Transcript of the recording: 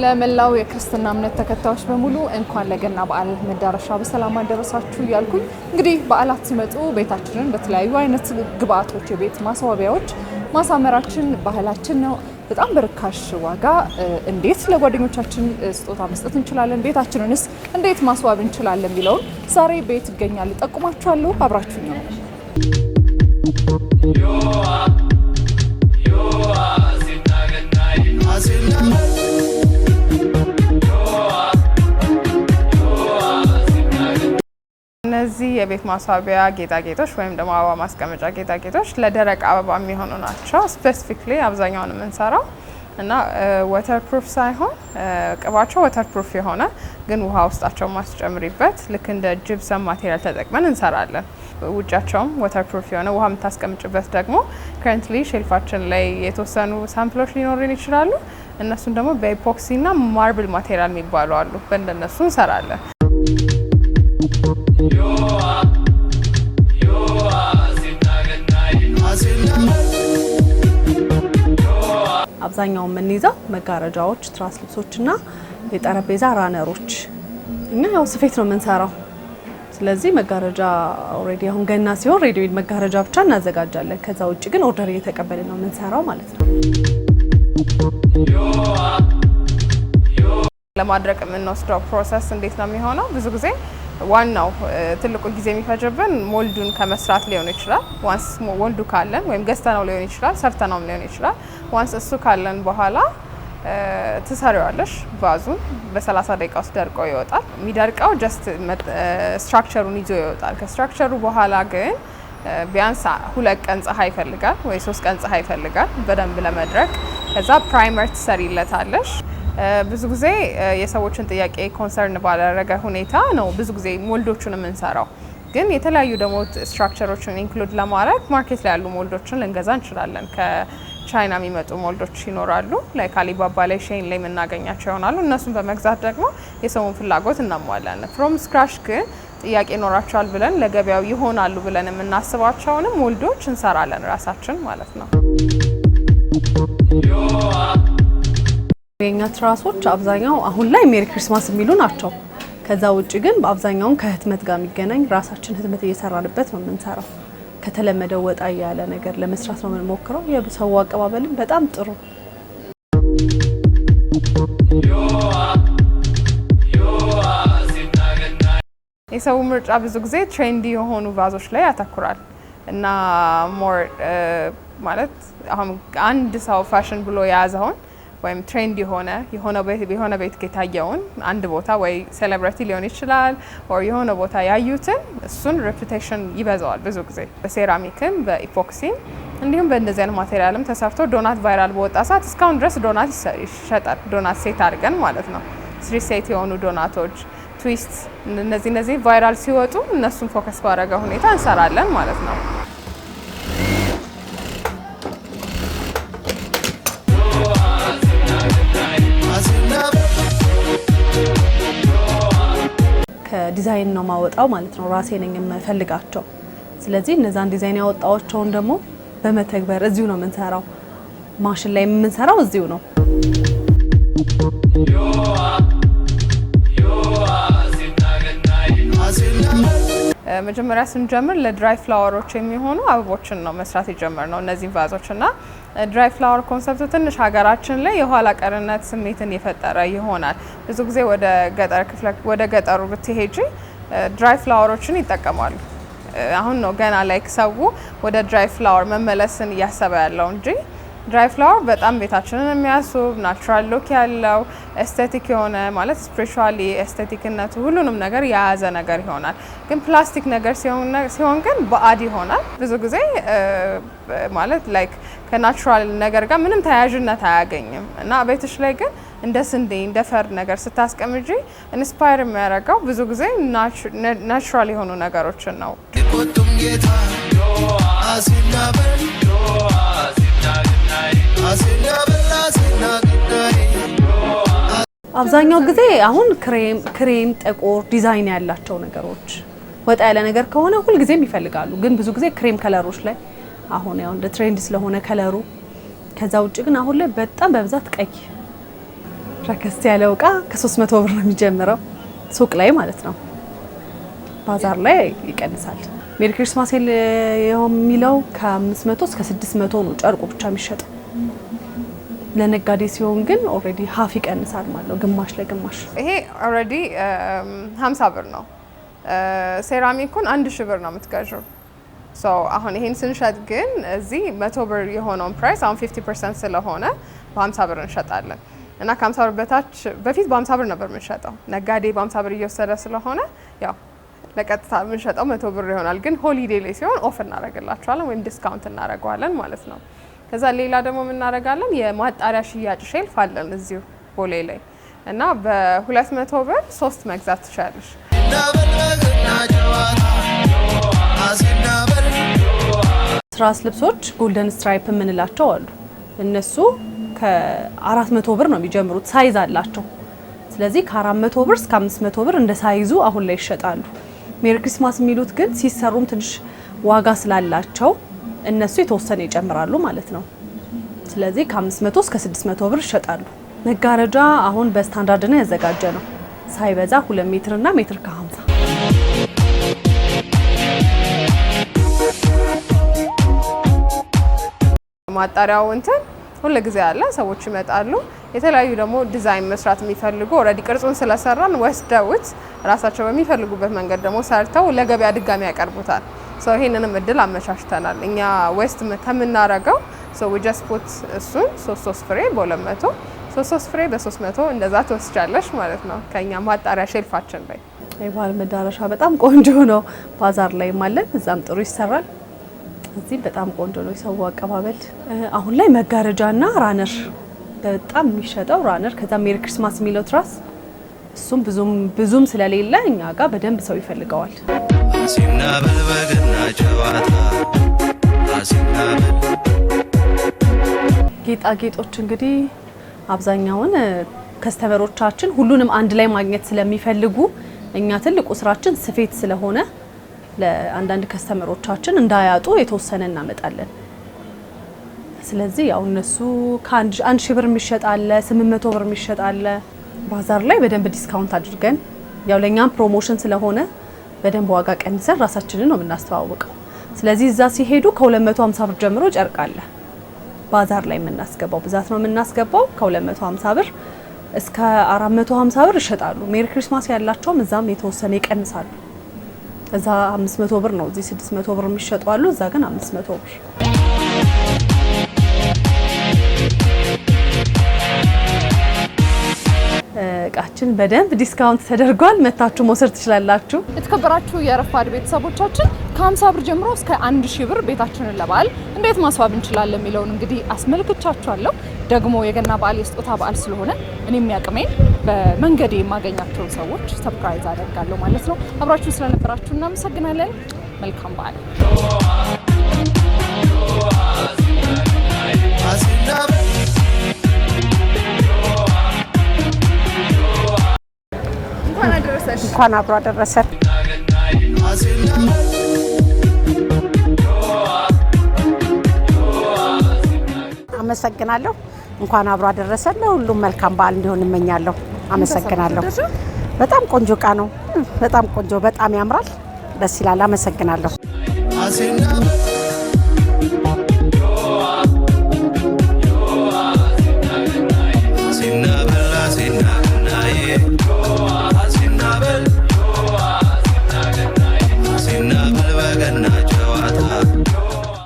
ለመላው የክርስትና እምነት ተከታዮች በሙሉ እንኳን ለገና በዓል መዳረሻ በሰላም አደረሳችሁ እያልኩኝ እንግዲህ በዓላት ሲመጡ ቤታችንን በተለያዩ አይነት ግብአቶች የቤት ማስዋቢያዎች ማሳመራችን ባህላችን ነው። በጣም በርካሽ ዋጋ እንዴት ለጓደኞቻችን ስጦታ መስጠት እንችላለን፣ ቤታችንንስ እንዴት ማስዋብ እንችላለን የሚለውን ዛሬ ቤት እገኛለሁ ጠቁማችኋለሁ። አብራችሁኝ ነው። እነዚህ የቤት ማስዋቢያ ጌጣጌጦች ወይም ደግሞ አበባ ማስቀመጫ ጌጣጌጦች ለደረቅ አበባ የሚሆኑ ናቸው። ስፔሲፊክሊ አብዛኛውን የምንሰራው እና ወተር ፕሩፍ ሳይሆን ቅባቸው ወተር ፕሩፍ የሆነ ግን ውሃ ውስጣቸው ማስጨምሪበት ልክ እንደ ጂፕሰም ማቴሪያል ተጠቅመን እንሰራለን። ውጫቸውም ወተር ፕሩፍ የሆነ ውሃ የምታስቀምጭበት ደግሞ ከረንትሊ ሼልፋችን ላይ የተወሰኑ ሳምፕሎች ሊኖሩን ይችላሉ። እነሱን ደግሞ በኢፖክሲ እና ማርብል ማቴሪያል የሚባሉ አሉ። በእንደነሱ እንሰራለን። አብዛኛው የምንይዘው መጋረጃዎች፣ ትራስ ልብሶችና የጠረጴዛ ራነሮች። እኛ ያው ስፌት ነው የምንሰራው። ስለዚህ መጋረጃ ኦሬዲ አሁን ገና ሲሆን ሬዲሜድ መጋረጃ ብቻ እናዘጋጃለን። ከዛ ውጭ ግን ኦርደር እየተቀበልን ነው የምንሰራው ማለት ነው። ለማድረቅ የምንወስደው ፕሮሰስ እንዴት ነው የሚሆነው? ብዙ ጊዜ ዋናው ትልቁ ጊዜ የሚፈጅብን ሞልዱን ከመስራት ሊሆን ይችላል። ዋንስ ሞልዱ ካለን ወይም ገዝተነው ሊሆን ይችላል፣ ሰርተነውም ሊሆን ይችላል። ዋንስ እሱ ካለን በኋላ ትሰሪዋለሽ። ቫዙን በ30 ደቂቃ ውስጥ ደርቆ ይወጣል። የሚደርቀው ጀስት ስትራክቸሩን ይዞ ይወጣል። ከስትራክቸሩ በኋላ ግን ቢያንስ 2 ቀን ፀሐይ ይፈልጋል ወይ 3 ቀን ፀሐይ ይፈልጋል በደንብ ለመድረቅ። ከዛ ፕራይመር ትሰሪለታለሽ። ብዙ ጊዜ የሰዎችን ጥያቄ ኮንሰርን ባላረገ ሁኔታ ነው ብዙ ጊዜ ሞልዶቹን የምንሰራው። ግን የተለያዩ ደግሞ ስትራክቸሮችን ኢንክሉድ ለማድረግ ማርኬት ላይ ያሉ ሞልዶችን ልንገዛ እንችላለን። ከቻይና የሚመጡ ሞልዶች ይኖራሉ። ላይክ አሊባባ ላይ፣ ሼን ላይ የምናገኛቸው ይሆናሉ። እነሱን በመግዛት ደግሞ የሰውን ፍላጎት እናሟላለን። ፍሮም ስክራች ግን ጥያቄ ይኖራቸዋል ብለን ለገበያው ይሆናሉ ብለን የምናስባቸውንም ሞልዶች እንሰራለን ራሳችን ማለት ነው። የኛ ትራሶች አብዛኛው አሁን ላይ ሜሪ ክሪስማስ የሚሉ ናቸው። ከዛ ውጭ ግን በአብዛኛው ከህትመት ጋር የሚገናኝ ራሳችን ህትመት እየሰራንበት ነው የምንሰራው። ከተለመደው ወጣ ያለ ነገር ለመስራት ነው የምንሞክረው። የሰው አቀባበልም በጣም ጥሩ። የሰው ምርጫ ብዙ ጊዜ ትሬንዲ የሆኑ ቫዞች ላይ ያተኩራል እና ሞር ማለት አሁን አንድ ሰው ፋሽን ብሎ የያዘውን ወይም ትሬንድ የሆነ ቤት ከታየውን አንድ ቦታ ወይ ሴሌብሪቲ ሊሆን ይችላል or የሆነ ቦታ ያዩትን እሱን ሬፑቴሽን ይበዛዋል። ብዙ ጊዜ በሴራሚክም በኢፖክሲም እንዲሁም በእንደዚህ አይነት ማቴሪያልም ተሰርቶ ዶናት ቫይራል በወጣ ሰዓት እስካሁን ድረስ ዶናት ይሸጣል። ዶናት ሴት አድርገን ማለት ነው። 3 ሴት የሆኑ ዶናቶች፣ ትዊስት እነዚህ ቫይራል ሲወጡ እነሱን ፎከስ ባደረገ ሁኔታ እንሰራለን ማለት ነው። ዲዛይን ነው ማወጣው ማለት ነው። ራሴ ነኝ የምፈልጋቸው። ስለዚህ እነዛን ዲዛይን ያወጣዎቸውን ደግሞ በመተግበር እዚሁ ነው የምንሰራው። ማሽን ላይ የምንሰራው እዚሁ ነው። መጀመሪያ ስንጀምር ለድራይ ፍላወሮች የሚሆኑ አበቦችን ነው መስራት የጀመርነው እነዚህ ቫዞች እና ድራይ ፍላወር ኮንሰፕቱ ትንሽ ሀገራችን ላይ የኋላ ቀርነት ስሜትን የፈጠረ ይሆናል። ብዙ ጊዜ ወደ ገጠሩ ብትሄጂ ድራይ ፍላወሮችን ይጠቀማሉ። አሁን ነው ገና ላይክ ሰው ወደ ድራይ ፍላወር መመለስን እያሰበ ያለው እንጂ ድራይ ፍላወር በጣም ቤታችንን የሚያስውብ ናቹራል ሉክ ያለው ኤስቴቲክ የሆነ ማለት ስፒሪቹዋሊ ኤስቴቲክነቱ ሁሉንም ነገር የያዘ ነገር ይሆናል። ግን ፕላስቲክ ነገር ሲሆን ግን ባዕድ ይሆናል። ብዙ ጊዜ ማለት ላይክ ከናቹራል ነገር ጋር ምንም ተያያዥነት አያገኝም እና ቤትሽ ላይ ግን እንደ ስንዴ እንደ ፈር ነገር ስታስቀምጪ ኢንስፓየር የሚያደርገው ብዙ ጊዜ ናቹራል የሆኑ ነገሮችን ነው። አብዛኛው ጊዜ አሁን ክሬም ጥቁር ዲዛይን ያላቸው ነገሮች ወጣ ያለ ነገር ከሆነ ሁሉ ጊዜም ይፈልጋሉ። ግን ብዙ ጊዜ ክሬም ከለሮች ላይ አሁን ያው እንደ ትሬንድ ስለሆነ ከለሩ። ከዛ ውጭ ግን አሁን ላይ በጣም በብዛት ቀይ ረከስ ያለው እቃ ከ300 ብር ነው የሚጀምረው ሱቅ ላይ ማለት ነው። ባዛር ላይ ይቀንሳል። ሜሪ ክሪስማስ የሚለው ከ500 እስከ 600 ነው ጨርቁ ብቻ የሚሸጠው። ለነጋዴ ሲሆን ግን ኦሬዲ ሀፍ ይቀንሳል ማለት ነው፣ ግማሽ ለግማሽ። ይሄ ኦሬዲ 50 ብር ነው። ሴራሚኩን 1000 ብር ነው የምትገዥው። ሶ አሁን ይሄን ስንሸጥ ግን እዚህ 100 ብር የሆነውን ፕራይስ አሁን 50% ስለሆነ በ50 ብር እንሸጣለን። እና ከ50 ብር በታች በፊት በ50 ብር ነበር የምንሸጠው። ነጋዴ በ50 ብር እየወሰደ ስለሆነ ያው ለቀጥታ የምንሸጠው 100 ብር ይሆናል። ግን ሆሊዴ ላይ ሲሆን ኦፍ እናደርግላቸዋለን ወይም ዲስካውንት እናደርገዋለን ማለት ነው። ከዛ ሌላ ደግሞ የምናደርጋለን የማጣሪያ ሽያጭ ሼልፍ አለን እዚሁ ቦሌ ላይ እና በ200 ብር 3 መግዛት ትችላለሽ። ትራስ ልብሶች ጎልደን ስትራይፕ የምንላቸው አሉ። እነሱ ከ400 ብር ነው የሚጀምሩት፣ ሳይዝ አላቸው። ስለዚህ ከ400 ብር እስከ 500 ብር እንደ ሳይዙ አሁን ላይ ይሸጣሉ። ሜሪ ክሪስማስ የሚሉት ግን ሲሰሩም ትንሽ ዋጋ ስላላቸው እነሱ የተወሰነ ይጨምራሉ ማለት ነው። ስለዚህ ከ500 እስከ 600 ብር ይሸጣሉ። መጋረጃ አሁን በስታንዳርድ ነው ያዘጋጀ ነው፣ ሳይበዛ 2 ሜትር እና ሜትር ከ50። ማጣሪያው እንትን ሁሉ ጊዜ አለ፣ ሰዎች ይመጣሉ። የተለያዩ ደግሞ ዲዛይን መስራት የሚፈልጉ ኦልሬዲ ቅርጹን ስለሰራን ወስደውት ራሳቸው በሚፈልጉበት መንገድ ደግሞ ሰርተው ለገበያ ድጋሚ ያቀርቡታል። ሶ ይሄንንም እድል አመቻችተናል እኛ ዌስት ከምናረገው። ሶ ዊ ጀስት ፑት እሱን 3 ፍሬ በ200 3 ፍሬ በ300 እንደዛ ትወስጃለሽ ማለት ነው ከኛ ማጣሪያ ሼልፋችን ላይ። የባህል መዳረሻ በጣም ቆንጆ ነው። ባዛር ላይ ማለት እዛም ጥሩ ይሰራል። እዚህ በጣም ቆንጆ ነው የሰው አቀባበል። አሁን ላይ መጋረጃና ራነር በጣም የሚሸጠው ራነር፣ ከዛ ሜሪ ክሪስማስ የሚለው ትራስ እሱም ብዙም ስለሌለ እኛ ጋር በደንብ ሰው ይፈልገዋል። ጌጣጌጦች እንግዲህ አብዛኛውን ከስተመሮቻችን ሁሉንም አንድ ላይ ማግኘት ስለሚፈልጉ እኛ ትልቁ ስራችን ስፌት ስለሆነ ለአንዳንድ ከስተመሮቻችን እንዳያጡ የተወሰነ እናመጣለን። ስለዚህ ያው እነሱ ከ1 ሺህ ብር የሚሸጥ አለ፣ 800 ብር የሚሸጥ አለ። ባዛር ላይ በደንብ ዲስካውንት አድርገን ያው ለኛም ፕሮሞሽን ስለሆነ በደንብ ዋጋ ቀንሰን ራሳችንን ነው የምናስተዋውቀው። ስለዚህ እዛ ሲሄዱ ከ250 ብር ጀምሮ ጨርቅ አለ ባዛር ላይ የምናስገባው፣ ብዛት ነው የምናስገባው። ከ250 ብር እስከ 450 ብር ይሸጣሉ። ሜሪ ክሪስማስ ያላቸውም እዛም የተወሰነ ይቀንሳሉ። እዛ 500 ብር ነው፣ እዚህ 600 ብር የሚሸጡ አሉ፣ እዛ ግን 500 ብር። እቃችን በደንብ ዲስካውንት ተደርጓል። መታችሁ መውሰድ ትችላላችሁ። የተከበራችሁ የረፋድ ቤተሰቦቻችን ከ50 ብር ጀምሮ እስከ 1000 ብር ቤታችንን ለበዓል እንዴት ማስዋብ እንችላለን የሚለውን እንግዲህ አስመልክቻችኋለሁ። ደግሞ የገና በዓል የስጦታ በዓል ስለሆነ እኔም ያቅሜን በመንገዴ የማገኛቸውን ሰዎች ሰርፕራይዝ አደርጋለሁ ማለት ነው። አብራችሁ ስለነበራችሁ እናመሰግናለን። መልካም በዓል። እንኳን አብሮ አደረሰን። አመሰግናለሁ። እንኳን አብሮ አደረሰን። ለሁሉም መልካም በዓል እንዲሆን እመኛለሁ። አመሰግናለሁ። በጣም ቆንጆ እቃ ነው። በጣም ቆንጆ፣ በጣም ያምራል፣ ደስ ይላል። አመሰግናለሁ።